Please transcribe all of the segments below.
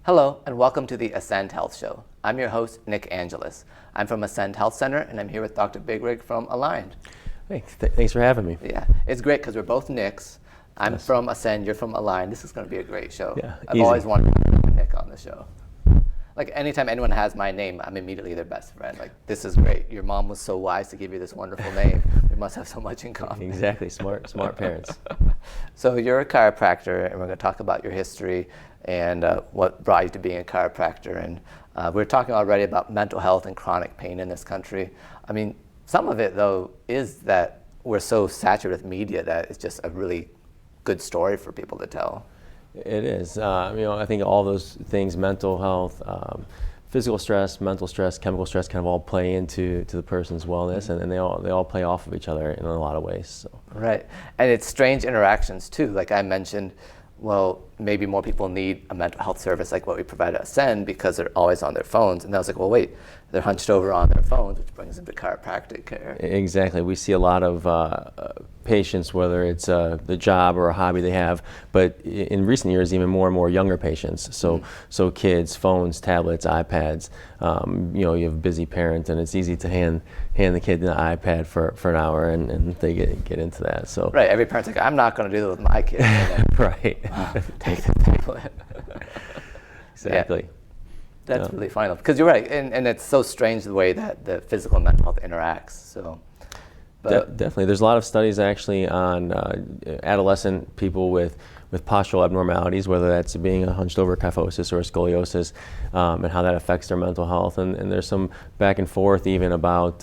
Hello, and welcome to the Ascend Health Show. I'm your host, Nick Angelis. I'm from Ascend Health Center, and I'm here with Dr. Bigrigg from Aligned. Hey, thanks for having me. Yeah, it's great because we're both Nicks. I'm from Ascend, you're from Aligned. This is going to be a great show. Yeah, I've easy. always wanted to have Nick on the show. Like, anytime anyone has my name, I'm immediately their best friend. Like, this is great. Your mom was so wise to give you this wonderful name. We must have so much in common. Exactly, smart parents. So you're a chiropractor, and we're going to talk about your history and what brought you to being a chiropractor. And we were talking already about mental health and chronic pain in this country. I mean, some of it, though, is that we're so saturated with media that it's just a really good story for people to tell. It is. I think all those things, mental health, physical stress, mental stress, chemical stress, kind of all play into the person's wellness, and they all play off of each other in a lot of ways. So. Right, and it's strange interactions too. Like I mentioned, well, maybe more people need a mental health service like what we provide at Ascend because they're always on their phones. And I was like, well, wait, they're hunched over on their phones, which brings them to chiropractic care. Exactly. We see a lot of patients, whether it's the job or a hobby they have, but in recent years, even more and more younger patients. So kids, phones, tablets, iPads. You have a busy parent, and it's easy to hand the kid an iPad for an hour, and they get into that. So right. Every parent's like, I'm not going to do that with my kid. Right. Take the tablet. Exactly. Yeah. That's really fine, because you're right, and it's so strange the way that the physical and mental health interacts. So, definitely, there's a lot of studies actually on adolescent people with postural abnormalities, whether that's being a hunched over kyphosis or a scoliosis, and how that affects their mental health. And there's some back and forth even about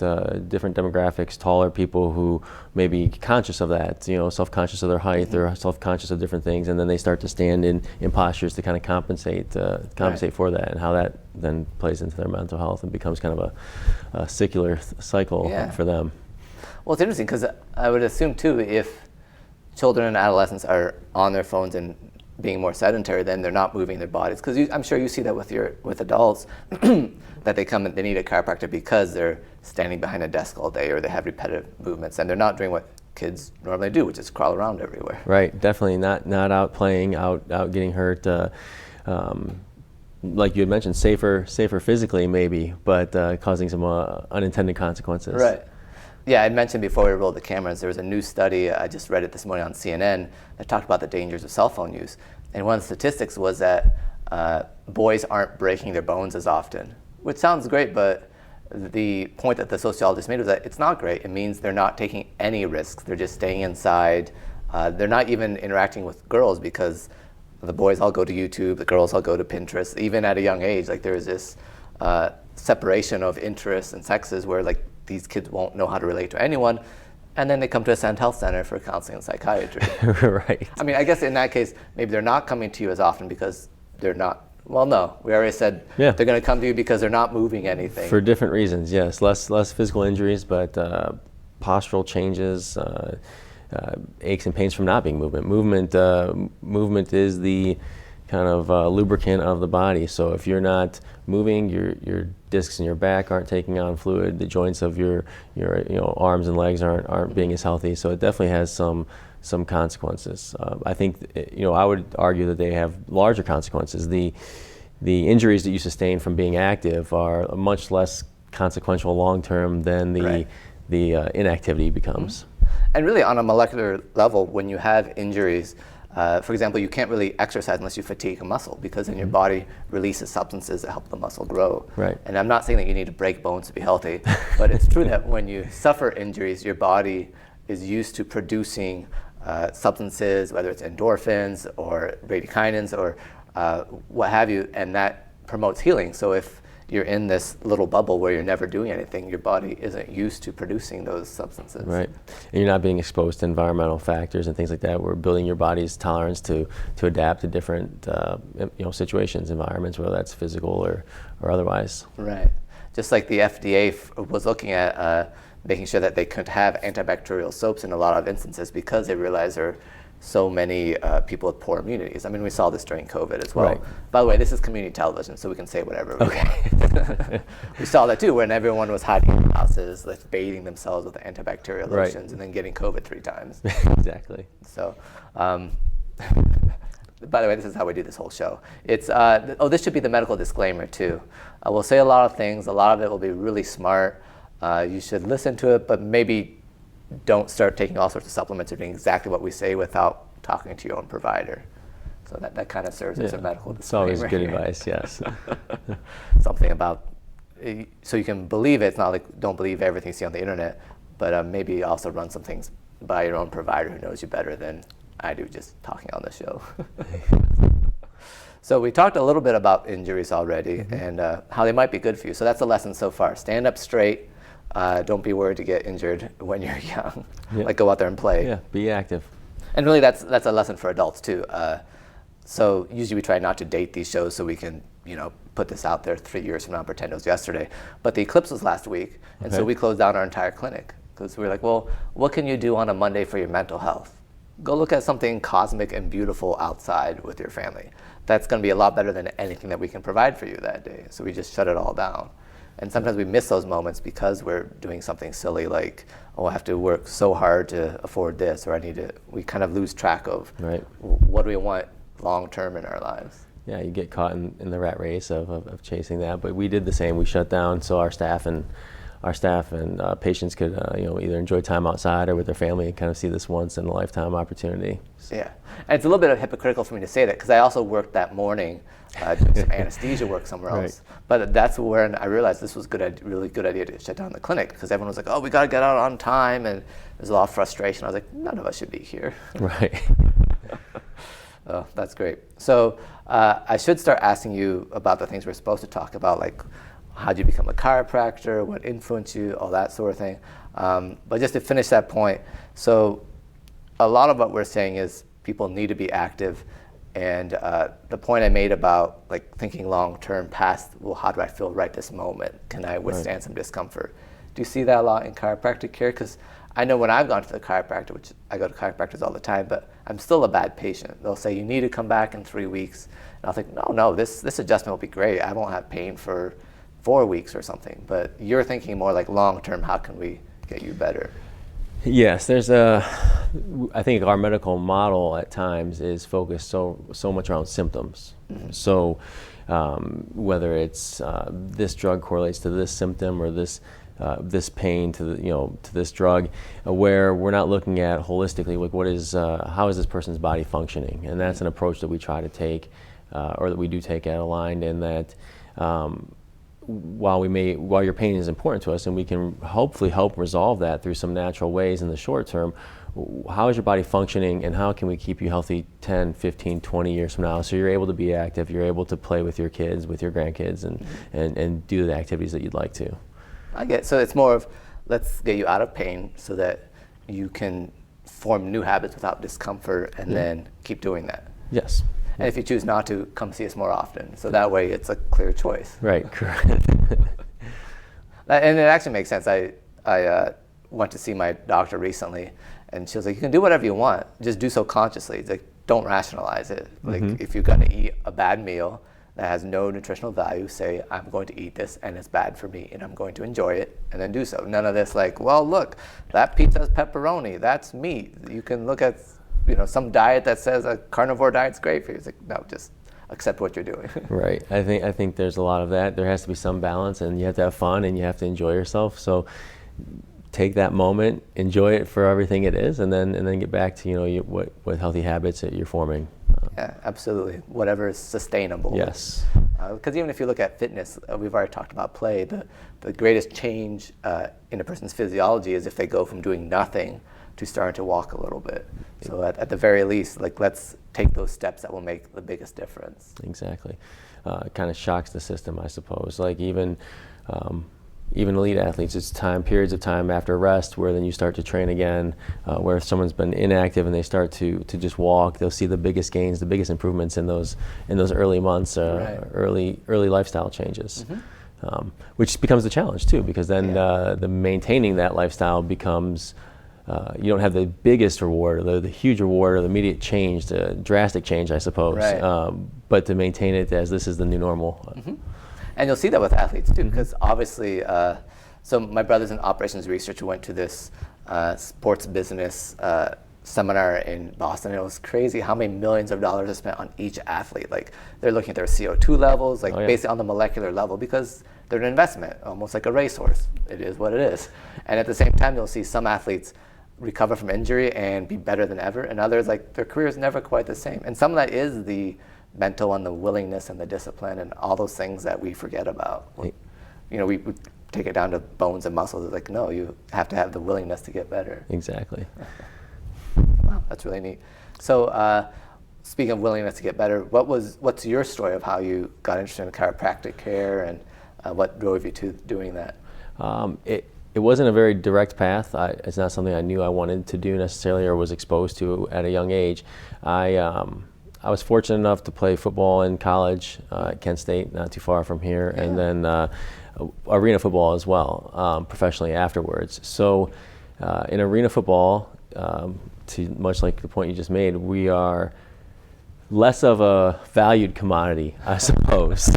different demographics, taller people who may be conscious of that, self-conscious of their height or self-conscious of different things, and then they start to stand in postures to kind of compensate for that, and how that then plays into their mental health and becomes kind of a circular cycle for them. Well, it's interesting because I would assume too, if children and adolescents are on their phones and being more sedentary, then they're not moving their bodies. Because I'm sure you see that with adults, that they come and they need a chiropractor because they're standing behind a desk all day or they have repetitive movements and they're not doing what kids normally do, which is crawl around everywhere. Right, definitely not out playing, out getting hurt. Like you had mentioned, safer physically maybe, but causing some unintended consequences. Right. Yeah, I mentioned before we rolled the cameras, there was a new study, I just read it this morning on CNN, that talked about the dangers of cell phone use. And one of the statistics was that boys aren't breaking their bones as often, which sounds great, but the point that the sociologist made was that it's not great. It means they're not taking any risks. They're just staying inside. They're not even interacting with girls because the boys all go to YouTube, the girls all go to Pinterest. Even at a young age, like there's this separation of interests and sexes where like these kids won't know how to relate to anyone, and then they come to Ascend Health Center for counseling and psychiatry. Right. I mean, I guess in that case, maybe they're not coming to you as often because they're not, well, no, we already said they're going to come to you because they're not moving anything. For different reasons, yes. Less physical injuries, but postural changes, aches and pains from not being movement. Movement is the kind of lubricant of the body. So if you're not moving, your discs in your back aren't taking on fluid. The joints of your arms and legs aren't being as healthy. So it definitely has some consequences. I think I would argue that they have larger consequences. The injuries that you sustain from being active are much less consequential long term than the inactivity becomes. And really, on a molecular level, when you have injuries, for example, you can't really exercise unless you fatigue a muscle because then your body releases substances that help the muscle grow. Right. And I'm not saying that you need to break bones to be healthy, but it's true that when you suffer injuries, your body is used to producing substances, whether it's endorphins or bradykinins or what have you, and that promotes healing. So if you're in this little bubble where you're never doing anything, your body isn't used to producing those substances. Right, and you're not being exposed to environmental factors and things like that. We're building your body's tolerance to adapt to different situations, environments, whether that's physical or otherwise. Right, just like the FDA was looking at making sure that they could have antibacterial soaps in a lot of instances because they realized there are so many people with poor immunities. I mean, we saw this during COVID as well. Right. By the way, this is community television, so we can say whatever we want. We saw that too, when everyone was hiding in their houses, like bathing themselves with antibacterial lotions and then getting COVID 3 times. Exactly. So, by the way, this is how we do this whole show. It's, this should be the medical disclaimer too. We'll say a lot of things. A lot of it will be really smart. You should listen to it, but maybe don't start taking all sorts of supplements or doing exactly what we say without talking to your own provider. So that kind of serves as a medical disclaimer. It's always good advice, yes. Something about, so you can believe it. It's not like don't believe everything you see on the internet, but maybe also run some things by your own provider who knows you better than I do just talking on the show. So we talked a little bit about injuries already and how they might be good for you. So that's a lesson so far. Stand up straight. Don't be worried to get injured when you're young. Like go out there and play. Yeah, be active. And really that's a lesson for adults too. So usually we try not to date these shows so we can, put this out there 3 years from now and pretend it was yesterday. But the eclipse was last week, and so we closed down our entire clinic because we were like, well, what can you do on a Monday for your mental health? Go look at something cosmic and beautiful outside with your family. That's going to be a lot better than anything that we can provide for you that day. So we just shut it all down. And sometimes we miss those moments because we're doing something silly like, oh, I have to work so hard to afford this, or we kind of lose track of what do we want long term in our lives. Yeah, you get caught in the rat race of chasing that. But we did the same. We shut down so our staff and patients could either enjoy time outside or with their family and kind of see this once in a lifetime opportunity. Yeah, and it's a little bit hypocritical for me to say that because I also worked that morning doing some anesthesia work somewhere else. But that's when I realized this was really good idea to shut down the clinic because everyone was like, oh, we got to get out on time, and there's a lot of frustration. I was like, none of us should be here. Right. Oh, that's great. So I should start asking you about the things we're supposed to talk about, like how did you become a chiropractor, what influenced you, all that sort of thing. But just to finish that point, so a lot of what we're saying is people need to be active. And the point I made about like thinking long term past, well, how do I feel right this moment? Can I withstand some discomfort? Do you see that a lot in chiropractic care? Because I know when I've gone to the chiropractor, which I go to chiropractors all the time, but I'm still a bad patient. They'll say, you need to come back in 3 weeks. And I'll think, no, this adjustment will be great. I won't have pain for 4 weeks or something. But you're thinking more like long term, how can we get you better? Yes, I think our medical model at times is focused so much around symptoms. So whether it's this drug correlates to this symptom or this pain to this drug, where we're not looking at holistically, like how is this person's body functioning, and that's an approach that we try to take, or that we do take at Aligned, in that while your pain is important to us, and we can hopefully help resolve that through some natural ways in the short term, how is your body functioning, and how can we keep you healthy 10, 15, 20 years from now, so you're able to be active, you're able to play with your kids, with your grandkids, and do the activities that you'd like to. I get it. So it's more of let's get you out of pain so that you can form new habits without discomfort, and then keep doing that. Yes. And if you choose not to, come see us more often. So that way it's a clear choice. Right, correct. And it actually makes sense. I went to see my doctor recently, and she was like, you can do whatever you want. Just do so consciously. It's like, don't rationalize it. Like, if you're going to eat a bad meal that has no nutritional value, say, I'm going to eat this, and it's bad for me, and I'm going to enjoy it, and then do so. None of this like, well, look, that pizza has pepperoni. That's meat. You can look at some diet that says a carnivore diet's great for you. It's like, no, just accept what you're doing. Right. I think there's a lot of that. There has to be some balance, and you have to have fun, and you have to enjoy yourself. So take that moment, enjoy it for everything it is, and then get back to what healthy habits that you're forming. Yeah, absolutely. Whatever is sustainable. Yes. Because even if you look at fitness, we've already talked about play. The greatest change in a person's physiology is if they go from doing nothing to starting to walk a little bit. So at the very least, like, let's take those steps that will make the biggest difference. Exactly. It kind of shocks the system, I suppose. Like even elite athletes, it's periods of time after rest where then you start to train again, where if someone's been inactive and they start to just walk, they'll see the biggest gains, the biggest improvements in those early months, early lifestyle changes. Which becomes the challenge too, because then the maintaining that lifestyle becomes, you don't have the biggest reward, or the huge reward, or the immediate change, the drastic change, I suppose. But to maintain it as this is the new normal. And you'll see that with athletes too, because obviously, so my brother's in operations research who went to this sports business seminar in Boston. It was crazy how many millions of dollars are spent on each athlete. Like they're looking at their CO2 levels, like basically on the molecular level, because they're an investment, almost like a racehorse. It is what it is. And at the same time, you'll see some athletes recover from injury and be better than ever, and others, like their career is never quite the same. And some of that is the mental and the willingness and the discipline and all those things that we forget about. You know, we take it down to bones and muscles. It's like, no, you have to have the willingness to get better. Exactly. Wow, that's really neat. So speaking of willingness to get better, what's your story of how you got interested in chiropractic care, and what drove you to doing that? It wasn't a very direct path. It's not something I knew I wanted to do necessarily or was exposed to at a young age. I was fortunate enough to play football in college at Kent State, not too far from here, and then arena football as well, professionally afterwards. So in arena football, much like the point you just made, we are less of a valued commodity, I suppose.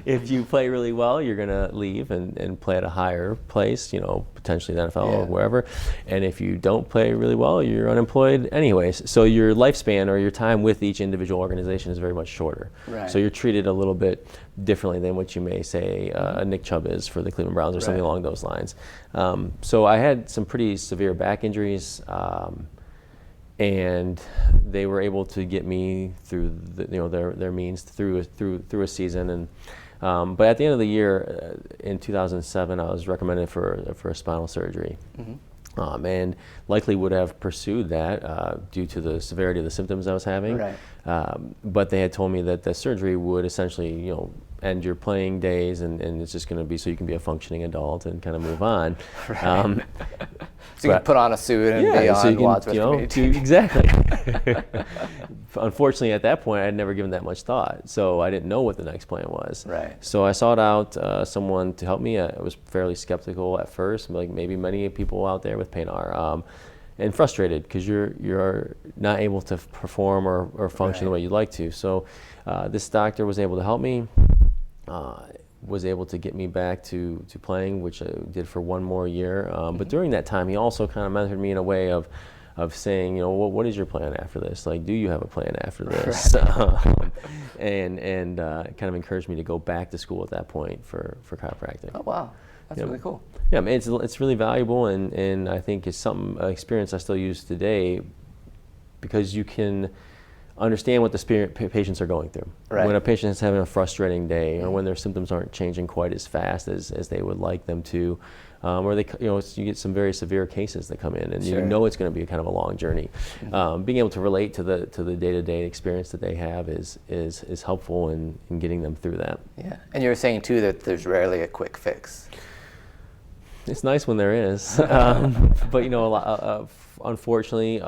If you play really well, you're going to leave and play at a higher place, potentially the NFL or wherever. And if you don't play really well, you're unemployed anyways. So your lifespan or your time with each individual organization is very much shorter. Right. So you're treated a little bit differently than what you may say Nick Chubb is for the Cleveland Browns or something along those lines. So I had some pretty severe back injuries. And they were able to get me through their means through a season. And but at the end of the year, in 2007, I was recommended for a spinal surgery, and likely would have pursued that due to the severity of the symptoms I was having. Right. But they had told me that the surgery would essentially end your playing days, and it's just going to be so you can be a functioning adult and kind of move on. Right. So you can put on a suit and be on Wadsworth Community. Exactly. Unfortunately, at that point, I had never given that much thought, so I didn't know what the next plan was. Right. So I sought out someone to help me. I was fairly skeptical at first, like maybe many people out there with pain are, and frustrated because you're not able to perform or function the way you'd like to. So this doctor was able to help me. Was able to get me back to playing, which I did for one more year. But during that time, he also kind of mentored me in a way of saying, what is your plan after this? Like, do you have a plan after this? And kind of encouraged me to go back to school at that point for chiropractic. Oh, wow. That's really cool. Yeah, I mean, it's really valuable, and I think it's an experience I still use today because you can understand what the patients are going through. Right. When a patient is having a frustrating day, or when their symptoms aren't changing quite as fast as they would like them to, or they, you get some very severe cases that come in, and you know it's going to be kind of a long journey. Being able to relate to the day-to-day experience that they have is helpful in getting them through that. Yeah, and you were saying too that there's rarely a quick fix. It's nice when there is, but a lot, unfortunately,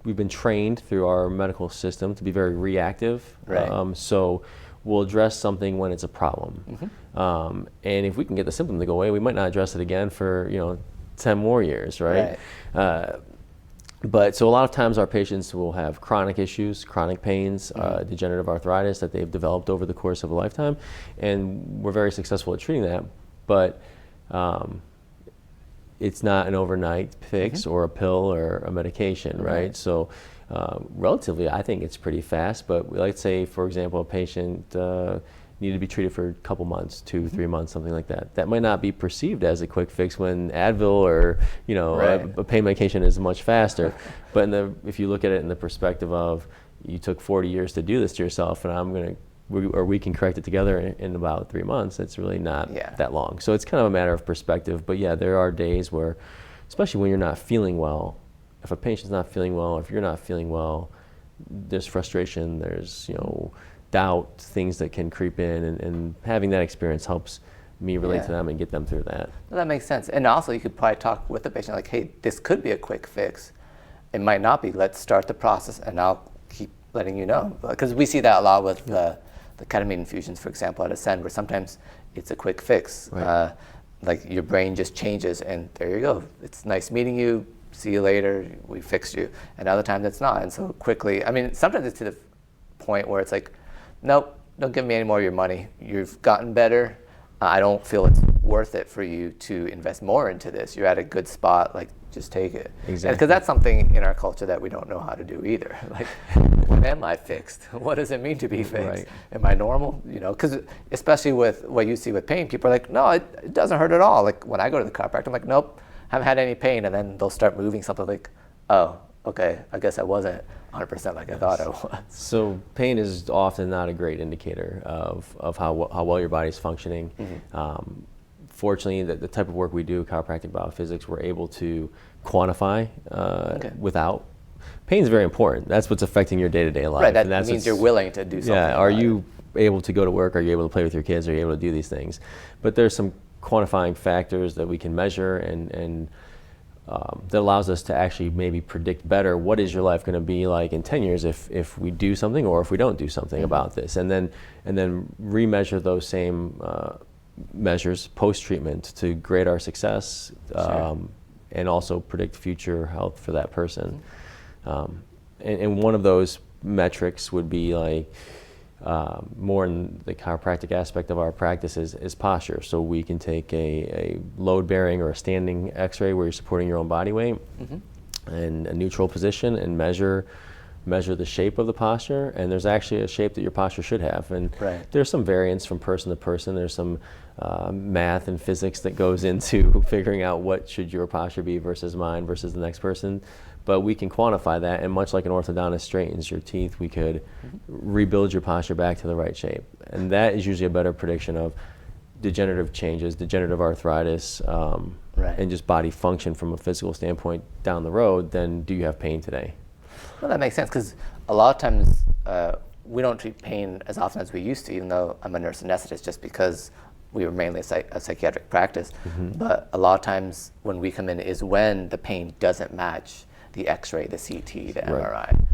we've been trained through our medical system to be very reactive. Right. So we'll address something when it's a problem. And if we can get the symptom to go away, we might not address it again for 10 more years, right? But so a lot of times our patients will have chronic issues, chronic pains, degenerative arthritis that they've developed over the course of a lifetime, and we're very successful at treating that. But it's not an overnight fix or a pill or a medication, right? So relatively, I think it's pretty fast, but let's say, for example, a patient needed to be treated for a couple months, 2-3 months, something like that. That might not be perceived as a quick fix when Advil or a pain medication is much faster. But if you look at it in the perspective of you took 40 years to do this to yourself, and we can correct it together in about 3 months, it's really not that long. So it's kind of a matter of perspective. But yeah, there are days where, especially when you're not feeling well, if a patient's not feeling well, or if you're not feeling well, there's frustration, there's doubt, things that can creep in, and having that experience helps me relate to them and get them through that. Well, that makes sense. And also you could probably talk with the patient like, hey, this could be a quick fix. It might not be. Let's start the process and I'll keep letting you know. Because we see that a lot with the ketamine infusions, for example, at Ascend, where sometimes it's a quick fix. Right. Like your brain just changes and there you go. It's nice meeting you. See you later. We fixed you. And other times it's not. And so quickly, I mean, sometimes it's to the point where it's like, nope, don't give me any more of your money. You've gotten better. I don't feel it's worth it for you to invest more into this. You're at a good spot. Like, just take it. Exactly. Because that's something in our culture that we don't know how to do either. Like, when am I fixed? What does it mean to be fixed? Right. Am I normal? You know, because especially with what you see with pain, people are like, no, it doesn't hurt at all. Like when I go to the chiropractor, I'm like, nope, haven't had any pain. And then they'll start moving something like, oh, okay, I guess I wasn't 100% like I thought I was. So pain is often not a great indicator of how well your body's functioning. Fortunately, the type of work we do, chiropractic biophysics, we're able to quantify without. Pain is very important. That's what's affecting your day-to-day life. Right, that and that's means you're willing to do something. Yeah, are you able to go to work? Are you able to play with your kids? Are you able to do these things? But there's some quantifying factors that we can measure and that allows us to actually maybe predict better what is your life going to be like in 10 years if we do something or if we don't do something about this. And then remeasure those same measures post-treatment to grade our success and also predict future health for that person. And one of those metrics would be like more in the chiropractic aspect of our practice is posture. So we can take a load-bearing or a standing x-ray where you're supporting your own body weight and a neutral position and measure the shape of the posture, and there's actually a shape that your posture should have. And there's some variance from person to person. There's some math and physics that goes into figuring out what should your posture be versus mine versus the next person. But we can quantify that, and much like an orthodontist straightens your teeth, we could rebuild your posture back to the right shape. And that is usually a better prediction of degenerative changes, degenerative arthritis, and just body function from a physical standpoint down the road than do you have pain today. Well, that makes sense, because a lot of times we don't treat pain as often as we used to, even though I'm a nurse anesthetist, just because we were mainly a psychiatric practice. But a lot of times when we come in is when the pain doesn't match the x-ray, the CT, the MRI.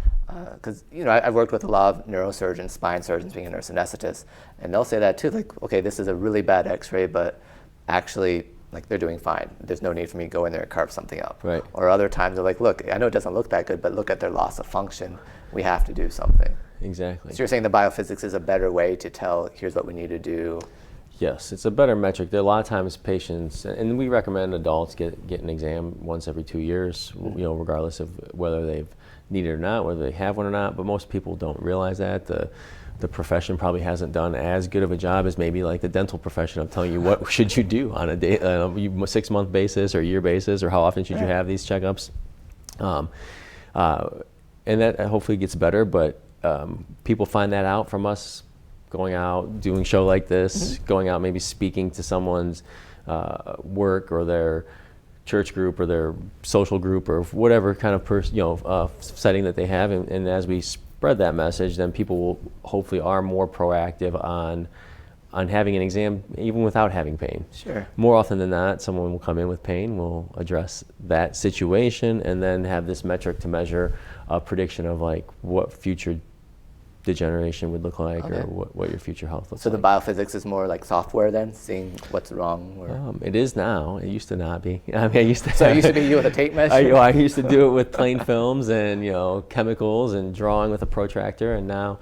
Because I've worked with a lot of neurosurgeons, spine surgeons, being a nurse anesthetist, and they'll say that too, like, okay, this is a really bad x-ray, but actually, like, they're doing fine. There's no need for me to go in there and carve something up. Right. Or other times they're like, look, I know it doesn't look that good, but look at their loss of function. We have to do something. Exactly. So you're saying the biophysics is a better way to tell, here's what we need to do. Yes, it's a better metric. There are a lot of times patients, and we recommend adults get an exam once every 2 years, regardless of whether they've needed it or not, whether they have one or not. But most people don't realize that. The profession probably hasn't done as good of a job as maybe like the dental profession of telling you what should you do on a 6-month basis or year basis, or how often should you have these checkups. And that hopefully gets better, but people find that out from us going out, doing a show like this, going out maybe speaking to someone's work or their church group or their social group or whatever kind of setting that they have. And as we spread that message, then people will hopefully are more proactive on having an exam even without having pain. Sure. More often than not, someone will come in with pain, we'll address that situation, and then have this metric to measure a prediction of like what future degeneration would look like, or what your future health looks like. So the biophysics is more like software then, seeing what's wrong? Or? It is now. It used to not be. I mean, So it used to be you with a tape measure? I used to do it with plain films and chemicals and drawing with a protractor, and now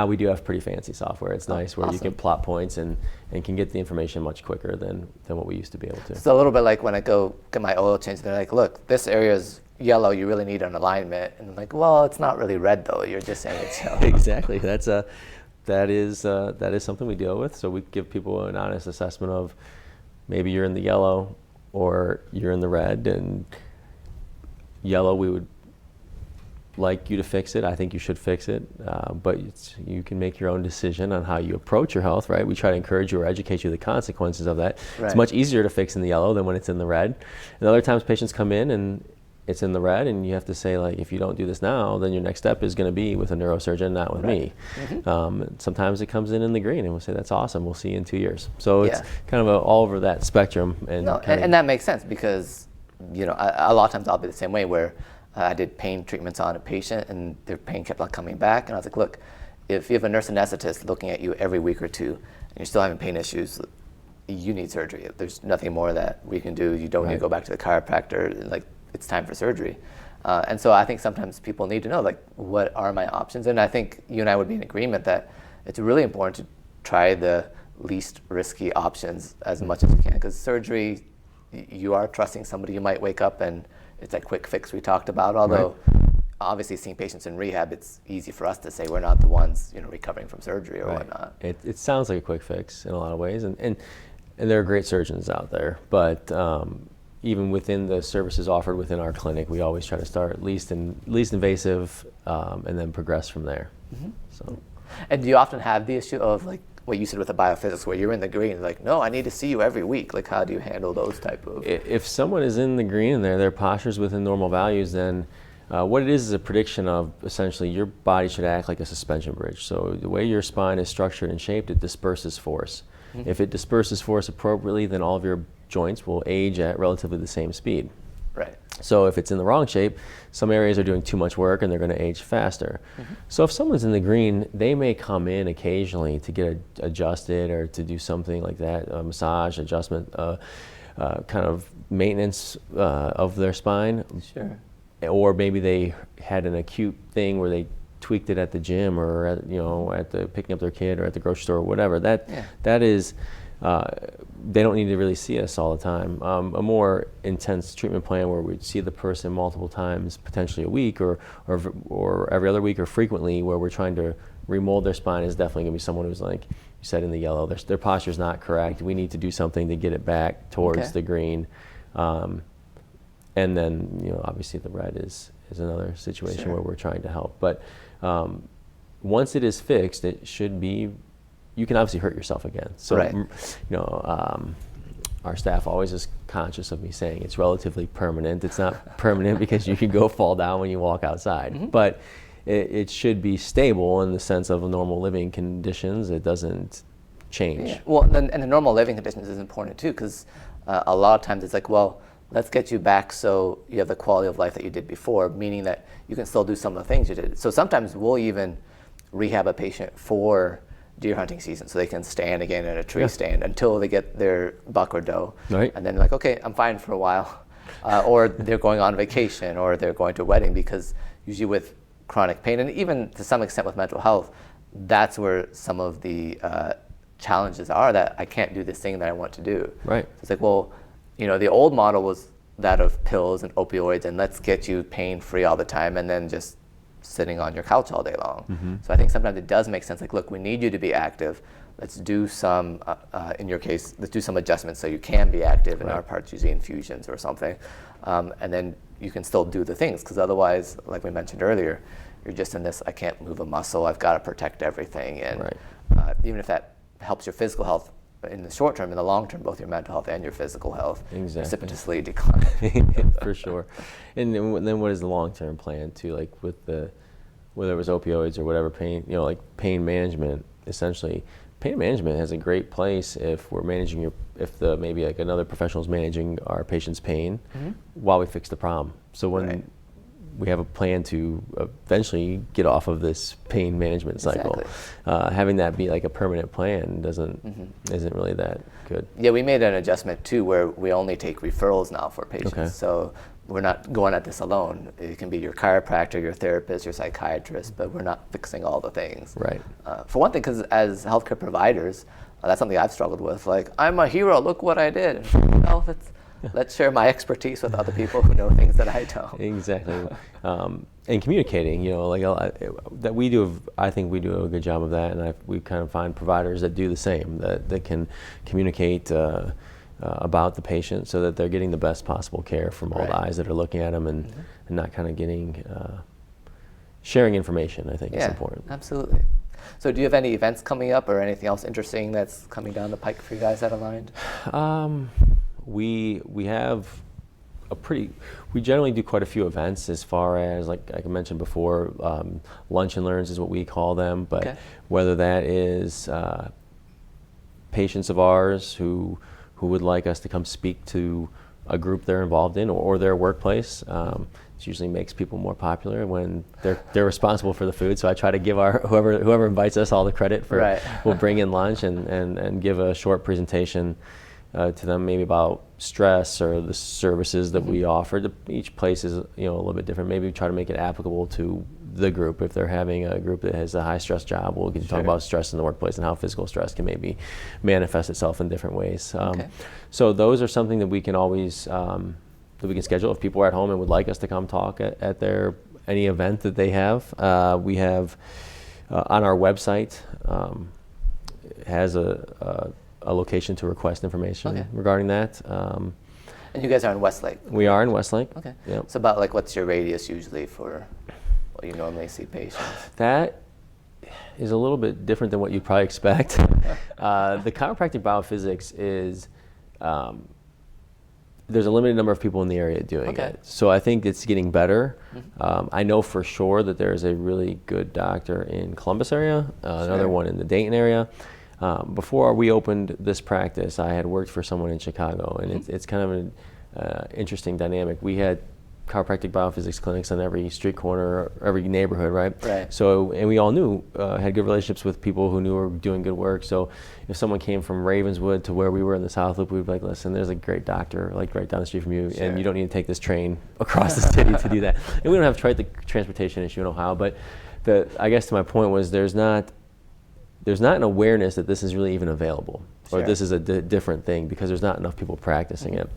we do have pretty fancy software. It's nice where you can plot points and can get the information much quicker than what we used to be able to. It's a little bit like when I go get my oil change, they're like, look, this area is yellow, you really need an alignment. And I'm like, well, it's not really red though, you're just saying it's yellow. Exactly. That is something we deal with. So we give people an honest assessment of maybe you're in the yellow or you're in the red. And yellow, we would like you to fix it. I think you should fix it, but you can make your own decision on how you approach your health, right? We try to encourage you or educate you the consequences of that. Right. It's much easier to fix in the yellow than when it's in the red. And other times patients come in and it's in the red, and you have to say, like, if you don't do this now, then your next step is going to be with a neurosurgeon, not with me. Sometimes it comes in the green, and we'll say, that's awesome, we'll see you in 2 years. So it's kind of all over that spectrum. And that makes sense, because a lot of times I'll be the same way, where I did pain treatments on a patient and their pain kept on coming back, and I was like, look, if you have a nurse anesthetist looking at you every week or two and you're still having pain issues, you need surgery. There's nothing more that we can do. You don't need to go back to the chiropractor. Like, it's time for surgery. And so I think sometimes people need to know, like, what are my options? And I think you and I would be in agreement that it's really important to try the least risky options as much as you can, because surgery, you are trusting somebody. You might wake up and it's that quick fix we talked about. Although, obviously, seeing patients in rehab, it's easy for us to say we're not the ones, recovering from surgery or whatnot. It sounds like a quick fix in a lot of ways, and there are great surgeons out there, but even within the services offered within our clinic, we always try to start least invasive, and then progress from there. So. And do you often have the issue of like what you said with the biophysics, where you're in the green, like, no, I need to see you every week? Like, how do you handle those type of? If someone is in the green and their posture's within normal values, then what it is a prediction of essentially your body should act like a suspension bridge. So the way your spine is structured and shaped, it disperses force. If it disperses force appropriately, then all of your joints will age at relatively the same speed. Right. So if it's in the wrong shape, some areas are doing too much work and they're going to age faster. So if someone's in the green, they may come in occasionally to get adjusted or to do something like that, a massage, adjustment, kind of maintenance of their spine. Sure. Or maybe they had an acute thing where they tweaked it at the gym or at picking up their kid or at the grocery store or whatever. That is, they don't need to really see us all the time. A more intense treatment plan where we'd see the person multiple times, potentially a week or every other week or frequently, where we're trying to remold their spine, is definitely going to be someone who's, like you said, in the yellow. Their posture's not correct. We need to do something to get it back towards the green. And then, obviously the red is another situation where we're trying to help. But once it is fixed, it should be, you can obviously hurt yourself again. So, our staff always is conscious of me saying it's relatively permanent. It's not permanent because you can go fall down when you walk outside, but it should be stable in the sense of normal living conditions. It doesn't change. Yeah. Well, and the normal living conditions is important too, because a lot of times it's like, well, let's get you back so you have the quality of life that you did before, meaning that you can still do some of the things you did. So sometimes we'll even rehab a patient for deer hunting season so they can stand again in a tree stand until they get their buck or doe. Right. And then like, okay, I'm fine for a while. Or they're going on vacation or they're going to a wedding, because usually with chronic pain and even to some extent with mental health, that's where some of the challenges are, that I can't do this thing that I want to do. Right. It's like, well, the old model was that of pills and opioids and let's get you pain-free all the time and then just sitting on your couch all day long. So I think sometimes it does make sense, like, look, we need you to be active. Let's do some, in your case, let's do some adjustments so you can be active. In our parts, usually infusions or something. And then you can still do the things, because otherwise, like we mentioned earlier, you're just in this, I can't move a muscle, I've got to protect everything. And even if that helps your physical health in the short term, in the long term, both your mental health and your physical health precipitously decline. For sure. And then what is the long-term plan too? Like with whether it was opioids or whatever pain, like pain management, essentially, pain management has a great place if we're managing maybe like another professional is managing our patient's pain while we fix the problem. So when we have a plan to eventually get off of this pain management cycle, having that be like a permanent plan isn't really that good. Yeah, we made an adjustment too, where we only take referrals now for patients. So we're not going at this alone. It can be your chiropractor, your therapist, your psychiatrist, but we're not fixing all the things. Right. For one thing, because as healthcare providers, that's something I've struggled with. Like, I'm a hero, look what I did. Let's share my expertise with other people who know things that I don't. Exactly. And communicating, that we do, I think we do a good job of that, and we kind of find providers that do the same, that can communicate about the patient so that they're getting the best possible care from all the eyes that are looking at them, and not kind of getting, sharing information, I think is important. Absolutely. So do you have any events coming up or anything else interesting that's coming down the pike for you guys that aligned? We have we generally do quite a few events, as far as, like I mentioned before, lunch and learns is what we call them, but whether that is patients of ours who would like us to come speak to a group they're involved in or their workplace. It usually makes people more popular when they're responsible for the food. So I try to give whoever invites us all the credit for. We'll bring in lunch and give a short presentation to them, maybe about stress or the services that we offer. Each place is a little bit different. Maybe try to make it applicable to the group. If they're having a group that has a high stress job, we'll get to talk about stress in the workplace and how physical stress can maybe manifest itself in different ways. So those are something that we can always that we can schedule if people are at home and would like us to come talk at their any event that they have. We have on our website has a location to request information regarding that. And you guys are in Westlake? We are in Westlake. Okay. Yep. So about like what's your radius usually for what you normally see patients? That is a little bit different than what you'd probably expect. The chiropractic biophysics is, there's a limited number of people in the area doing it. So I think it's getting better. I know for sure that there's a really good doctor in Columbus area, another one in the Dayton area. Before we opened this practice, I had worked for someone in Chicago, and it's kind of an interesting dynamic. We had chiropractic biophysics clinics on every street corner, every neighborhood, right? Right. So, and we all knew, had good relationships with people who knew were doing good work. So if someone came from Ravenswood to where we were in the South Loop, we'd be like, listen, there's a great doctor like right down the street from you, and you don't need to take this train across the city to do that. And we don't have the transportation issue in Ohio, but I guess to my point was there's not an awareness that this is really even available, or this is a different thing, because there's not enough people practicing it.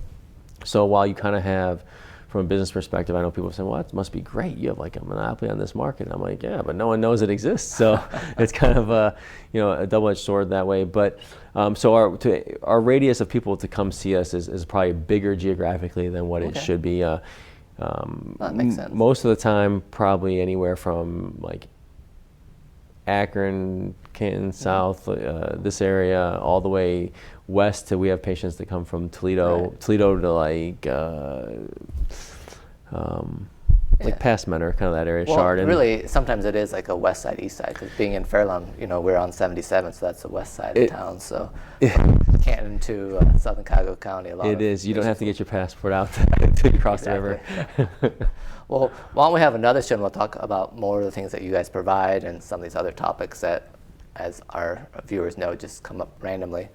So while you kind of have, from a business perspective, I know people say, well, it must be great. You have like a monopoly on this market. And I'm like, yeah, but no one knows it exists. So it's kind of a double-edged sword that way. But so our radius of people to come see us is probably bigger geographically than what it should be. That makes sense. Most of the time, probably anywhere from like Akron, Canton, South, this area, all the way west to, we have patients that come from Toledo to like past Menor, kind of that area, Chardon. Really, sometimes it is like a west side, east side, because being in Fairlawn, we're on 77, so that's the west side of town. So Canton to Southern Cuyahoga County, a lot it is. You don't have to get your passport out to cross the river. Well, why don't we have another show and we'll talk about more of the things that you guys provide and some of these other topics that, as our viewers know, just come up randomly.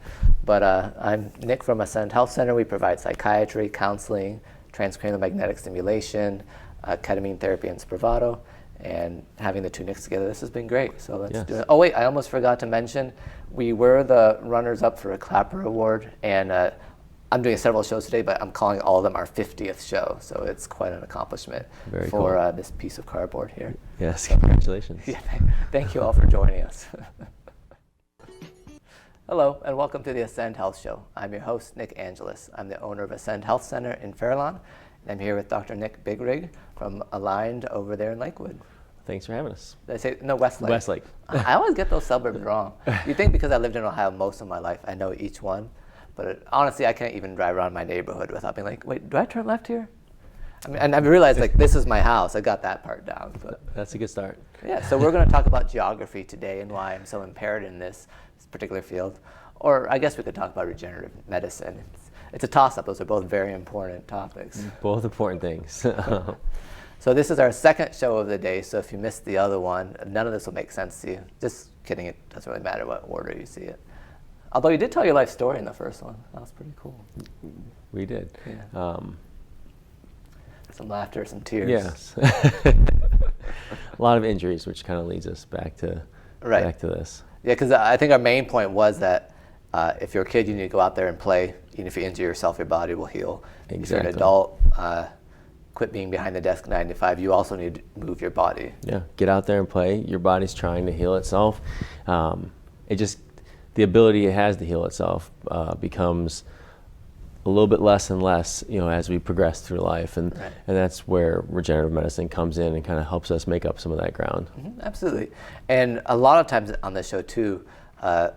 But I'm Nick from Ascend Health Center. We provide psychiatry, counseling, transcranial magnetic stimulation, ketamine therapy, and Spravato. And having the two Nicks together, this has been great. So let's do it. Oh wait, I almost forgot to mention, we were the runners-up for a Clapper Award, and I'm doing several shows today, but I'm calling all of them our 50th show. So it's quite an accomplishment for this piece of cardboard here. Yes, congratulations. Thank you all for joining us. Hello, and welcome to the Ascend Health Show. I'm your host, Nick Angelis. I'm the owner of Ascend Health Center in Fairlawn, and I'm here with Dr. Nick Bigrigg from Aligned over there in Lakewood. Thanks for having us. Did I say, no, Westlake. Westlake. I always get those suburbs wrong. You think because I lived in Ohio most of my life, I know each one. But honestly, I can't even drive around my neighborhood without being like, wait, do I turn left here? I mean, and I've realized, like, this is my house. I got that part down. But that's a good start. Yeah, so we're going to talk about geography today and why I'm so impaired in this particular field. Or I guess we could talk about regenerative medicine. It's a toss-up. Those are both very important topics. Both important things. So this is our second show of the day, so if you missed the other one, none of this will make sense to you. Just kidding, it doesn't really matter what order you see it. Although you did tell your life story in the first one. That was pretty cool. We did. Yeah. Some laughter, some tears. Yes. A lot of injuries, which kind of leads us back to this. Yeah, because I think our main point was that if you're a kid, you need to go out there and play. Even if you injure yourself, your body will heal. Exactly. If you're an adult, quit being behind the desk 9 to 5. You also need to move your body. Yeah, get out there and play. Your body's trying to heal itself. The ability it has to heal itself becomes a little bit less and less, as we progress through life, and that's where regenerative medicine comes in and kind of helps us make up some of that ground. Mm-hmm, absolutely, and a lot of times on this show too, I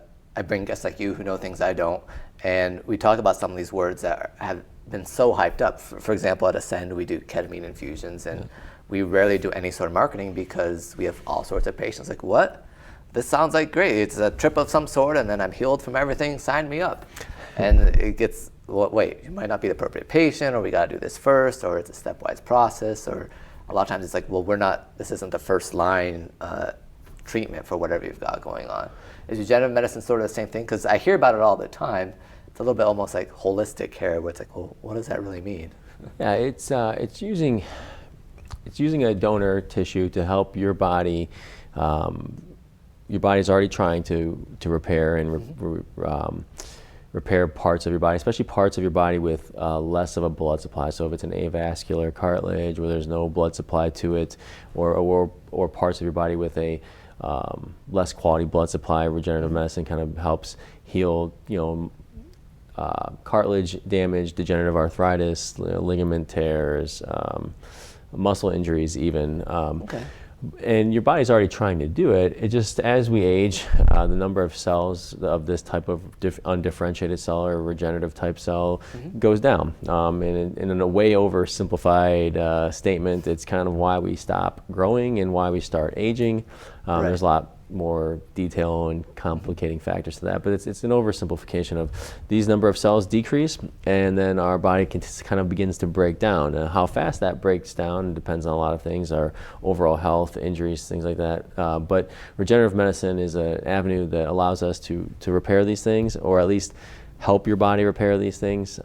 bring guests like you who know things I don't, and we talk about some of these words that have been so hyped up. For example, at Ascend, we do ketamine infusions, and we rarely do any sort of marketing because we have all sorts of patients like, what? This sounds like great. It's a trip of some sort, and then I'm healed from everything. Sign me up. And it gets, well, wait, you might not be the appropriate patient, or we got to do this first, or it's a stepwise process, or a lot of times it's like, well, this isn't the first line treatment for whatever you've got going on. Is regenerative medicine sort of the same thing? Because I hear about it all the time. It's a little bit almost like holistic care, where it's like, well, what does that really mean? Yeah, it's using a donor tissue to help your body. Your body's already trying to repair and repair parts of your body, especially parts of your body with less of a blood supply. So if it's an avascular cartilage where there's no blood supply to it, or parts of your body with a less quality blood supply, regenerative medicine kind of helps heal, cartilage damage, degenerative arthritis, ligament tears, muscle injuries even. Okay. And your body's already trying to do it. It just, as we age, the number of cells of this type of undifferentiated cell or regenerative type cell goes down. And in a way oversimplified statement, it's kind of why we stop growing and why we start aging. Right. There's a lot more detail and complicating factors to that, but it's an oversimplification of these number of cells decrease, and then our body kind of begins to break down. How fast that breaks down depends on a lot of things, our overall health, injuries, things like that. But regenerative medicine is an avenue that allows us to repair these things, or at least help your body repair these things.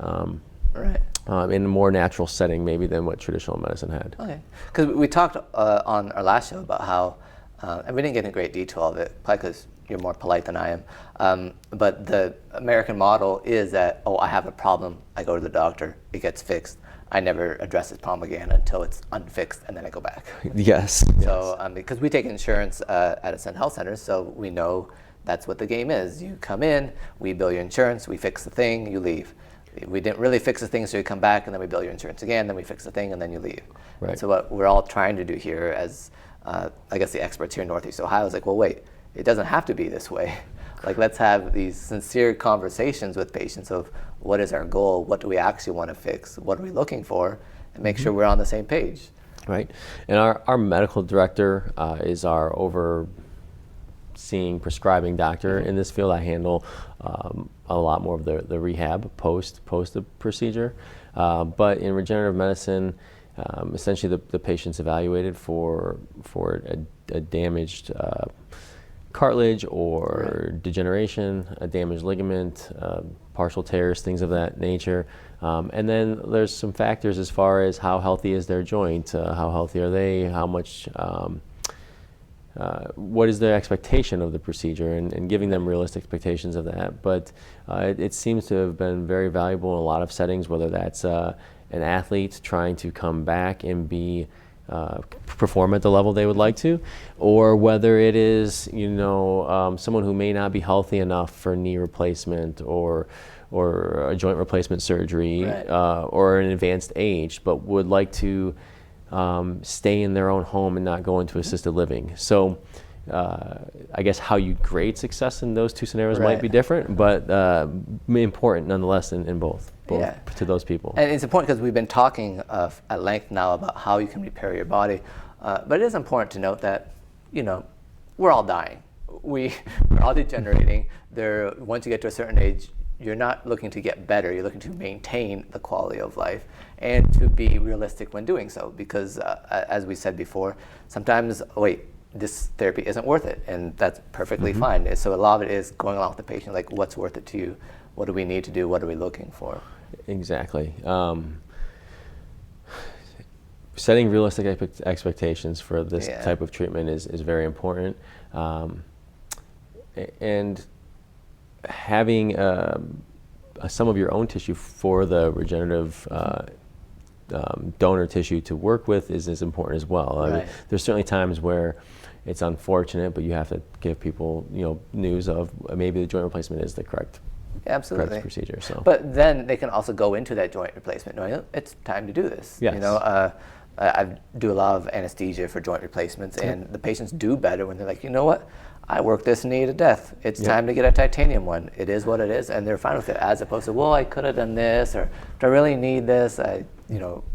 Right. In a more natural setting maybe than what traditional medicine had. Okay. Because we talked on our last show about how, and we didn't get into great detail of it, probably because you're more polite than I am, but the American model is that, oh, I have a problem, I go to the doctor, it gets fixed. I never address this problem again until it's unfixed, and then I go back. Yes. So because we take insurance at Ascend Health Center, so we know that's what the game is. You come in, we bill your insurance, we fix the thing, you leave. We didn't really fix the thing, so you come back, and then we bill your insurance again, then we fix the thing, and then you leave. Right. And so what we're all trying to do here as, I guess the experts here in Northeast Ohio is like, well, wait, it doesn't have to be this way. Like, let's have these sincere conversations with patients of what is our goal, what do we actually want to fix, what are we looking for, and make sure we're on the same page. Right. And our medical director is our overseeing prescribing doctor in this field. I handle a lot more of the rehab post the procedure. But in regenerative medicine, essentially the patient's evaluated for a damaged cartilage or degeneration, a damaged ligament, partial tears, things of that nature. And then there's some factors as far as how healthy is their joint, how healthy are they, how much, what is their expectation of the procedure, and giving them realistic expectations of that. But it seems to have been very valuable in a lot of settings, whether that's an athlete trying to come back and perform at the level they would like to, or whether it is someone who may not be healthy enough for knee replacement or a joint replacement surgery, right. Or an advanced age, but would like to stay in their own home and not go into assisted living. So I guess how you grade success in those two scenarios might be different, but important nonetheless in both to those people. And it's important because we've been talking at length now about how you can repair your body, but it is important to note that we're all dying. We're all degenerating. Once you get to a certain age, you're not looking to get better, you're looking to maintain the quality of life and to be realistic when doing so, because as we said before, sometimes, this therapy isn't worth it, and that's perfectly fine. So a lot of it is going along with the patient, like, what's worth it to you? What do we need to do? What are we looking for? Exactly. Setting realistic expectations for this type of treatment is very important. And having some of your own tissue for the regenerative donor tissue to work with is important as well. Right. I mean, there's certainly times where it's unfortunate, but you have to give people news of maybe the joint replacement is the correct procedure. So, but then they can also go into that joint replacement knowing it's time to do this. Yes. I do a lot of anesthesia for joint replacements, and the patients do better when they're like, you know what, I worked this knee to death. It's time to get a titanium one. It is what it is, and they're fine with it, as opposed to, well, I could have done this, or do I really need this?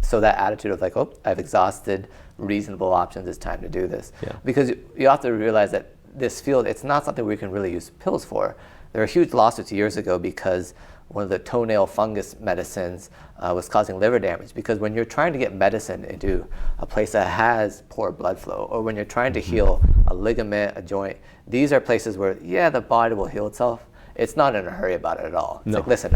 So that attitude of like, oh, I've exhausted reasonable options. It's time to do this. Yeah. Because you have to realize that this field, it's not something we can really use pills for. There were huge lawsuits years ago because one of the toenail fungus medicines was causing liver damage, because when you're trying to get medicine into a place that has poor blood flow, or when you're trying to heal a ligament, a joint, these are places where, the body will heal itself, it's not in a hurry about it at all. It's No. like, listen,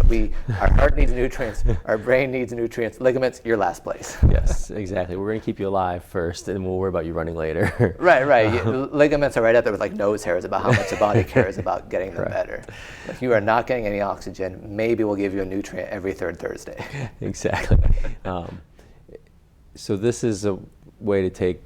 our heart needs nutrients, our brain needs nutrients, ligaments, you're last place. Yes, exactly. We're going to keep you alive first, and we'll worry about you running later. Right. Ligaments are right up there with like nose hairs about how much the body cares about getting them better. If you are not getting any oxygen, maybe we'll give you a nutrient every third Thursday. Exactly. So this is a way to take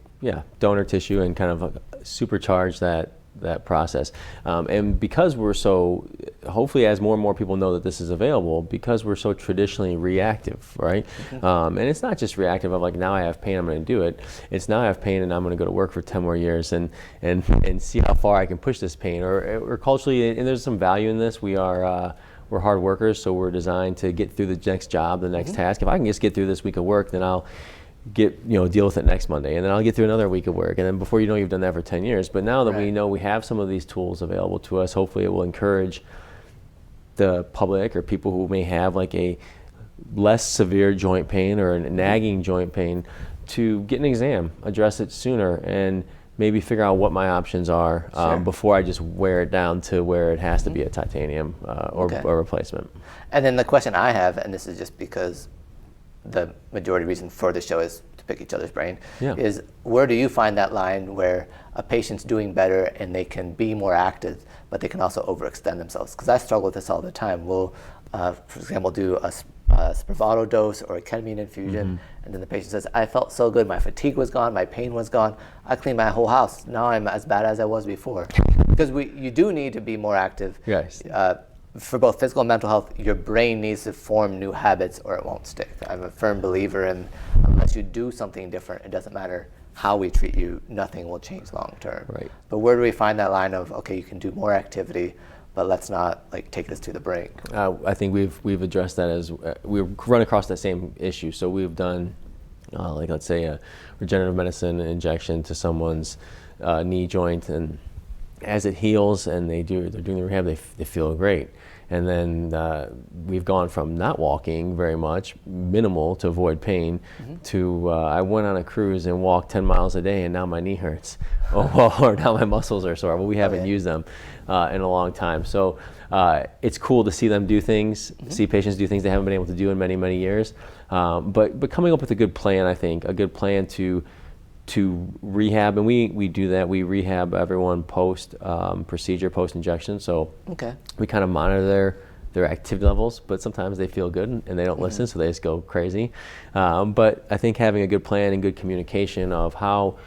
donor tissue and kind of supercharge that process. And because we're so, hopefully as more and more people know that this is available, because we're so traditionally reactive, right? And it's not just reactive of like, now I have pain, I'm going to do it. It's now I have pain and I'm going to go to work for 10 more years and see how far I can push this pain. Or culturally, and there's some value in this. We're hard workers, so we're designed to get through the next job, the next task. If I can just get through this week of work, then I'll deal with it next Monday, and then I'll get through another week of work, and then before you know, you've done that for 10 years. But now that we know we have some of these tools available to us, hopefully it will encourage the public or people who may have like a less severe joint pain or a nagging joint pain to get an exam, address it sooner, and maybe figure out what my options are before I just wear it down to where it has to be a titanium or replacement. And then the question I have, and this is just because the majority reason for the show is to pick each other's brain, is where do you find that line where a patient's doing better and they can be more active, but they can also overextend themselves? Because I struggle with this all the time. We'll, for example, do a Spravato dose or a ketamine infusion, and then the patient says, I felt so good, my fatigue was gone, my pain was gone, I cleaned my whole house, now I'm as bad as I was before. Because you do need to be more active. Yes. For both physical and mental health, your brain needs to form new habits or it won't stick. I'm a firm believer in unless you do something different, it doesn't matter how we treat you, nothing will change long term. Right. But where do we find that line of, okay, you can do more activity, but let's not like take this to the brink? I think we've addressed that as we've run across that same issue. So we've done like, let's say a regenerative medicine injection to someone's knee joint, and as it heals and they're doing the rehab, they feel great. And then we've gone from not walking very much, minimal to avoid pain, to I went on a cruise and walked 10 miles a day and now my knee hurts. Or now my muscles are sore. Well, we haven't used them in a long time. So it's cool to see them do things, see patients do things they haven't been able to do in many, many years. But coming up with a good plan, I think, a good plan to rehab, and we do that. We rehab everyone post procedure, post injection. So we kind of monitor their activity levels, but sometimes they feel good and they don't listen, so they just go crazy. But I think having a good plan and good communication of how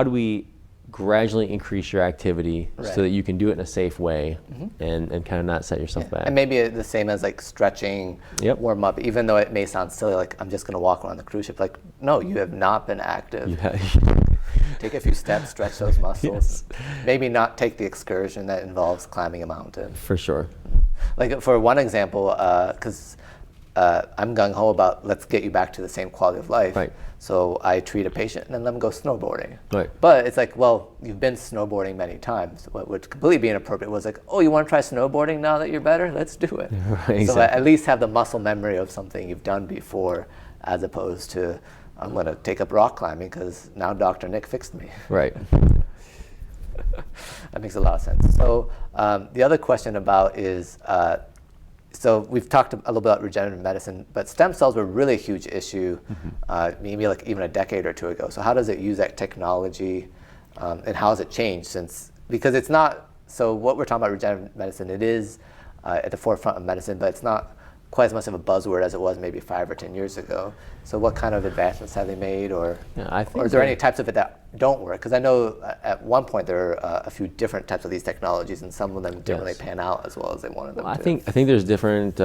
do we gradually increase your activity so that you can do it in a safe way and kind of not set yourself back. And maybe the same as like stretching, warm up, even though it may sound silly, like I'm just going to walk around the cruise ship. Like, no, you have not been active. Take a few steps, stretch those muscles. Maybe not take the excursion that involves climbing a mountain. For sure. Like for one example, because I'm gung-ho about let's get you back to the same quality of life. Right. So I treat a patient and then let them go snowboarding. Right. But it's like, well, you've been snowboarding many times. What would completely be inappropriate was like, oh, you want to try snowboarding now that you're better? Let's do it. Right, exactly. So at least have the muscle memory of something you've done before, as opposed to I'm going to take up rock climbing because now Dr. Nick fixed me. Right. That makes a lot of sense. So the other question about is, so we've talked a little bit about regenerative medicine, but stem cells were really a huge issue maybe like even a decade or two ago. So how does it use that technology and how has it changed since, because it's not, so what we're talking about regenerative medicine, it is at the forefront of medicine, but it's not quite as much of a buzzword as it was maybe 5 or 10 years ago. So what kind of advancements have they made, or is there any types of it that don't work? Because I know at one point there are a few different types of these technologies, and some of them didn't really pan out as well as they wanted them to. I think there's different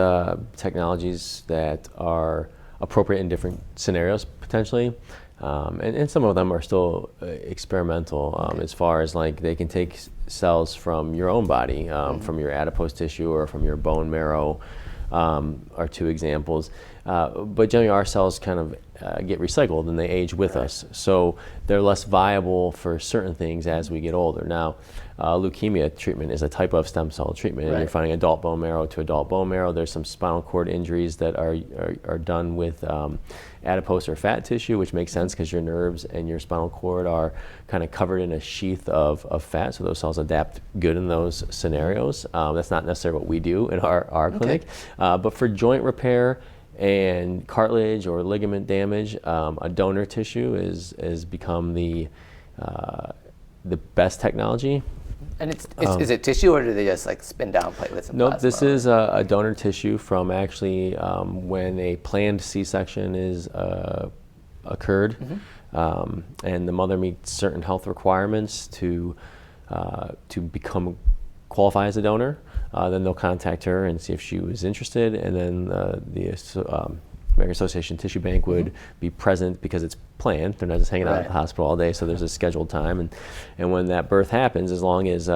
technologies that are appropriate in different scenarios potentially, and some of them are still experimental as far as like they can take cells from your own body, from your adipose tissue or from your bone marrow. Are two examples, but generally our cells kind of get recycled and they age with us. So they're less viable for certain things as we get older. Now, leukemia treatment is a type of stem cell treatment, and you're finding adult bone marrow to adult bone marrow. There's some spinal cord injuries that are done with adipose or fat tissue, which makes sense because your nerves and your spinal cord are kind of covered in a sheath of fat, so those cells adapt good in those scenarios. That's not necessarily what we do in our clinic, but for joint repair and cartilage or ligament damage, a donor tissue is become the best technology. And is it tissue, or do they just like spin down platelets and Nope, plasma? this is a donor tissue from actually when a planned C-section is occurred, and the mother meets certain health requirements to qualify as a donor. Then they'll contact her and see if she was interested, and then the American Association Tissue Bank would be present because it's planned. They're not just hanging out at the hospital all day, so there's a scheduled time. And when that birth happens, as long as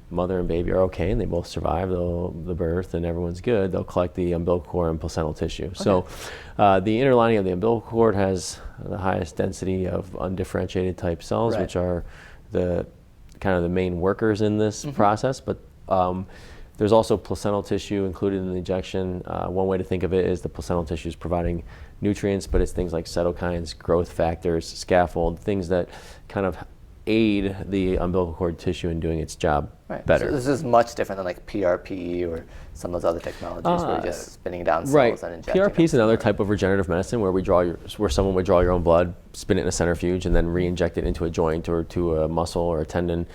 mother and baby are okay and they both survive the birth and everyone's good, they'll collect the umbilical cord and placental tissue. So the inner lining of the umbilical cord has the highest density of undifferentiated type cells, which are the kind of the main workers in this process. But there's also placental tissue included in the injection. One way to think of it is the placental tissue is providing nutrients, but it's things like cytokines, growth factors, scaffold, things that kind of aid the umbilical cord tissue in doing its job better. So this is much different than like PRP or some of those other technologies where you're just spinning down cells and injecting. PRP is another type of regenerative medicine where where someone would draw your own blood, spin it in a centrifuge, and then re-inject it into a joint or to a muscle or a tendon.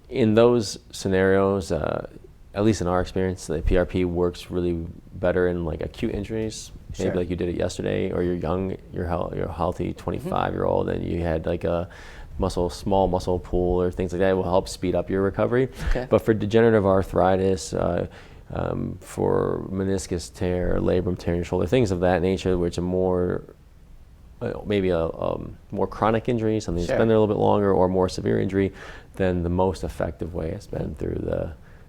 In those scenarios, at least in our experience, the PRP works really better in like acute injuries, maybe like you did it yesterday, or you're young, you're healthy 25-year-old, and you had like a small muscle pull or things like that. It will help speed up your recovery. But for degenerative arthritis, for meniscus tear, labrum tear in your shoulder, things of that nature, which are more maybe a more chronic injury, something that's been there a little bit longer, or more severe injury, then the most effective way has been through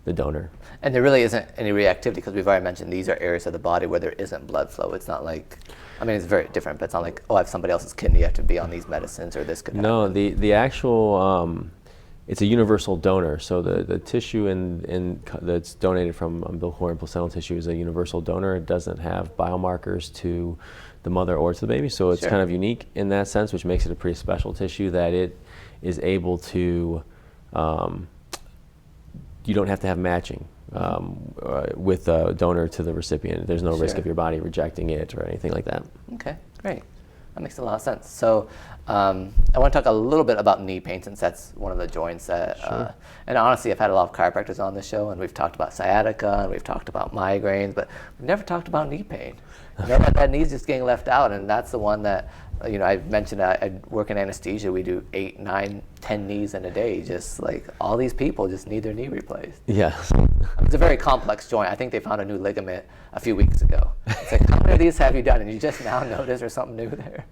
the donor. And there really isn't any reactivity, because we've already mentioned these are areas of the body where there isn't blood flow. It's not like, I mean, it's very different, but it's not like, oh, I have somebody else's kidney, you have to be on these medicines, or this could happen. No, the actual, it's a universal donor. So the tissue that's donated from umbilical cord and placental tissue is a universal donor. It doesn't have biomarkers to the mother or to the baby, so it's kind of unique in that sense, which makes it a pretty special tissue that it is able to, you don't have to have matching with a donor to the recipient. There's no risk of your body rejecting it or anything like that. Okay, great. That makes a lot of sense. So I want to talk a little bit about knee pain, since that's one of the joints that, and honestly, I've had a lot of chiropractors on this show, and we've talked about sciatica, and we've talked about migraines, but we've never talked about knee pain. That knee's just getting left out, and that's the one that, I mentioned I work in anesthesia. We do 8, 9, 10 knees in a day. Just like all these people just need their knee replaced. Yeah. It's a very complex joint. I think they found a new ligament a few weeks ago. It's like, how many of these have you done? And you just now notice there's something new there.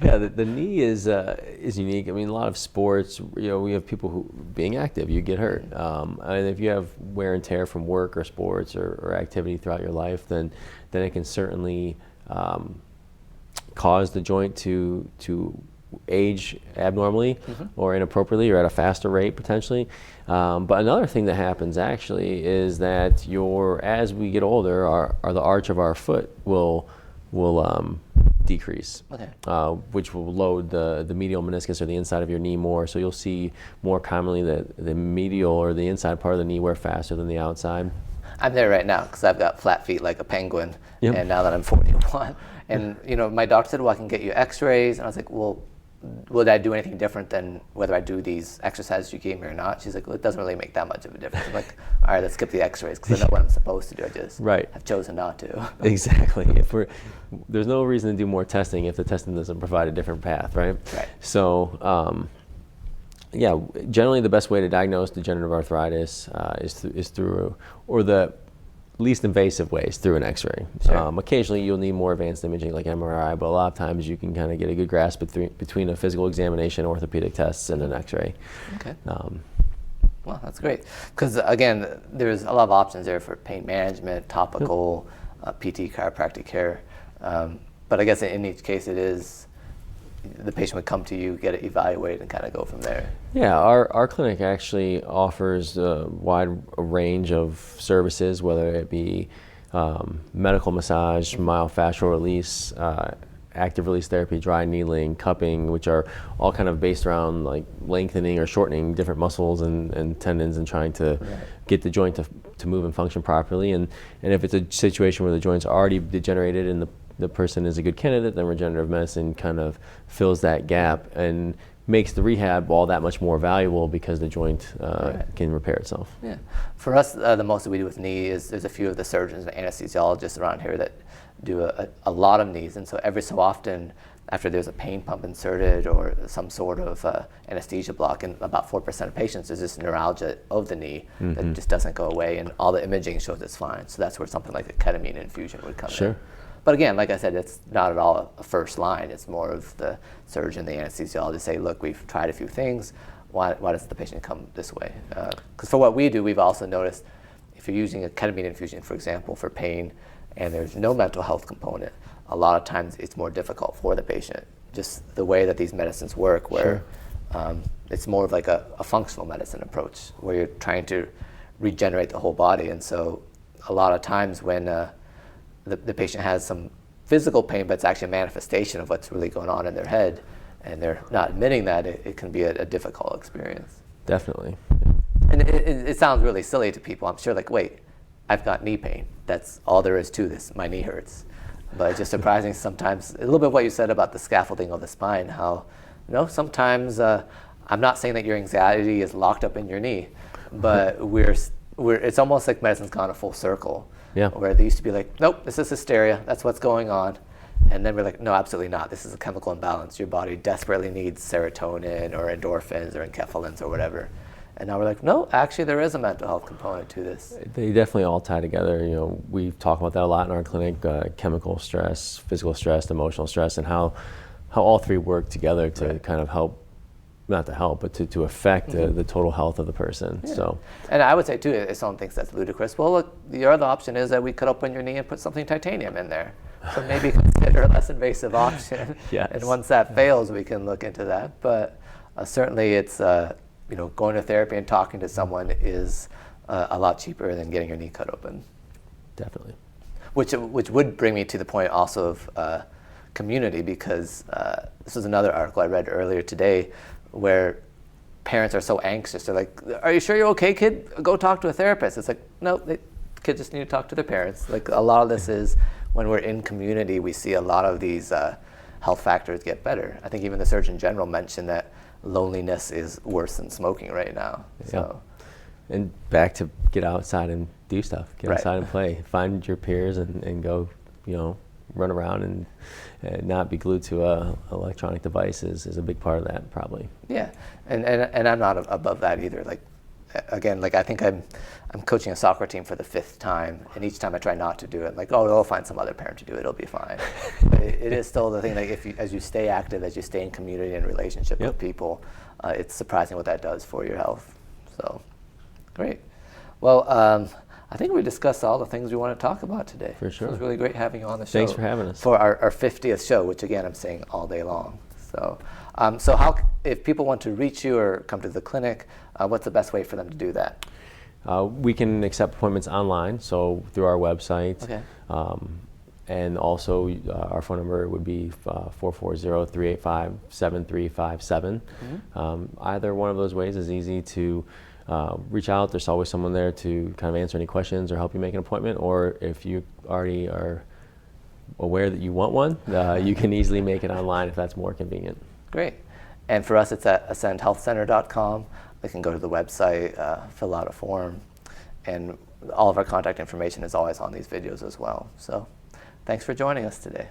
Yeah, the knee is unique. I mean, a lot of sports, we have people who, being active, you get hurt. And if you have wear and tear from work or sports or activity throughout your life, then it can certainly cause the joint to age abnormally or inappropriately or at a faster rate potentially. But another thing that happens actually is that as we get older, the arch of our foot will decrease, which will load the medial meniscus or the inside of your knee more. So you'll see more commonly the medial or the inside part of the knee wear faster than the outside. I'm there right now because I've got flat feet like a penguin, and now that I'm 41. And my doctor said, well, I can get you x-rays. And I was like, well, would I do anything different than whether I do these exercises you gave me or not? She's like, well, it doesn't really make that much of a difference. I'm like, all right, let's skip the x-rays because I know what I'm supposed to do. I just have chosen not to. Exactly. There's no reason to do more testing if the testing doesn't provide a different path, right? So, generally the best way to diagnose degenerative arthritis is through, or the least invasive ways, through an x-ray. Occasionally you'll need more advanced imaging like MRI, but a lot of times you can kind of get a good grasp between a physical examination, orthopedic tests, and an x-ray. Okay. Well, that's great. Because again, there's a lot of options there for pain management, topical, PT, chiropractic care. But But I guess in each case it is, the patient would come to you, get it evaluated, and kind of go from there. Yeah, our clinic actually offers a wide range of services, whether it be medical massage, myofascial release, active release therapy, dry needling, cupping, which are all kind of based around like lengthening or shortening different muscles and tendons and trying to get the joint to move and function properly. And if it's a situation where the joint's already degenerated and the person is a good candidate, then regenerative medicine kind of fills that gap and makes the rehab all that much more valuable because the joint can repair itself. Yeah. For us, the most that we do with knee is there's a few of the surgeons and anesthesiologists around here that do a lot of knees. And so every so often, after there's a pain pump inserted or some sort of anesthesia block, in about 4% of patients, there's this neuralgia of the knee that just doesn't go away, and all the imaging shows it's fine. So that's where something like the ketamine infusion would come in. But again, like I said, it's not at all a first line. It's more of the surgeon, the anesthesiologist say, look, we've tried a few things. Why does the patient come this way? Because for what we do, we've also noticed if you're using a ketamine infusion, for example, for pain, and there's no mental health component, a lot of times it's more difficult for the patient. Just the way that these medicines work, where it's more of like a functional medicine approach, where you're trying to regenerate the whole body. And so a lot of times when the patient has some physical pain, but it's actually a manifestation of what's really going on in their head, and they're not admitting that, it can be a difficult experience. Definitely. And it sounds really silly to people, I'm sure, like, wait, I've got knee pain. That's all there is to this. My knee hurts. But it's just surprising sometimes, a little bit what you said about the scaffolding of the spine, how, sometimes I'm not saying that your anxiety is locked up in your knee, but it's almost like medicine's gone a full circle. Yeah. Where they used to be like, nope, this is hysteria, that's what's going on. And then we're like, no, absolutely not. This is a chemical imbalance. Your body desperately needs serotonin or endorphins or enkephalins or whatever. And now we're like, no, actually there is a mental health component to this. They definitely all tie together. We talk about that a lot in our clinic, chemical stress, physical stress, emotional stress, and how all three work together to kind of help, not to help, but to affect the total health of the person. Yeah. So, and I would say too, if someone thinks that's ludicrous, well, look, the other option is that we cut open your knee and put something titanium in there. So maybe consider a less invasive option. Yes. And once that fails, we can look into that. But certainly it's, going to therapy and talking to someone is a lot cheaper than getting your knee cut open. Definitely. Which would bring me to the point also of community, because this was another article I read earlier today where parents are so anxious. They're like, are you sure you're okay, kid? Go talk to a therapist. It's like, no, kids just need to talk to their parents. Like, a lot of this is when we're in community, we see a lot of these health factors get better. I think even the Surgeon General mentioned that loneliness is worse than smoking right now. So. Yeah. And back to get outside and do stuff. Get outside and play. Find your peers and go, run around and not be glued to electronic devices is a big part of that, probably. Yeah, and I'm not above that either. Like, again, like I think I'm coaching a soccer team for the 5th time, and each time I try not to do it, like, oh, they'll find some other parent to do it, it'll be fine. But it is still the thing, like, as you stay active, as you stay in community and relationship with people, it's surprising what that does for your health. So, great. Well, I think we discussed all the things we want to talk about today. For sure. It was really great having you on the show. Thanks for having us. For our 50th show, which again, I'm saying all day long. So, so how, if people want to reach you or come to the clinic, what's the best way for them to do that? We can accept appointments online, so through our website. Okay. And also our phone number would be 440-385-7357. Either one of those ways is easy to reach out. There's always someone there to kind of answer any questions or help you make an appointment, or if you already are aware that you want one, you can easily make it online if that's more convenient. Great. And for us, it's at ascendhealthcenter.com. They can go to the website, fill out a form, and all of our contact information is always on these videos as well. So thanks for joining us today.